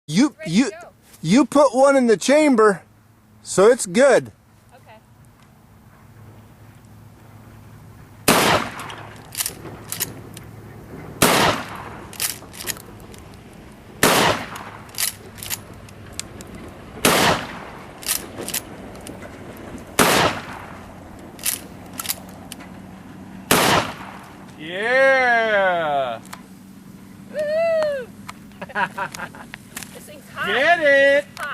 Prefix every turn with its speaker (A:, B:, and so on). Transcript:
A: You
B: Ready
A: you
B: to go.
A: you put one in the chamber, so it's good.
B: Okay.
C: Yeah!
B: Woo! This thing's hot.
C: Get it!
B: Hot.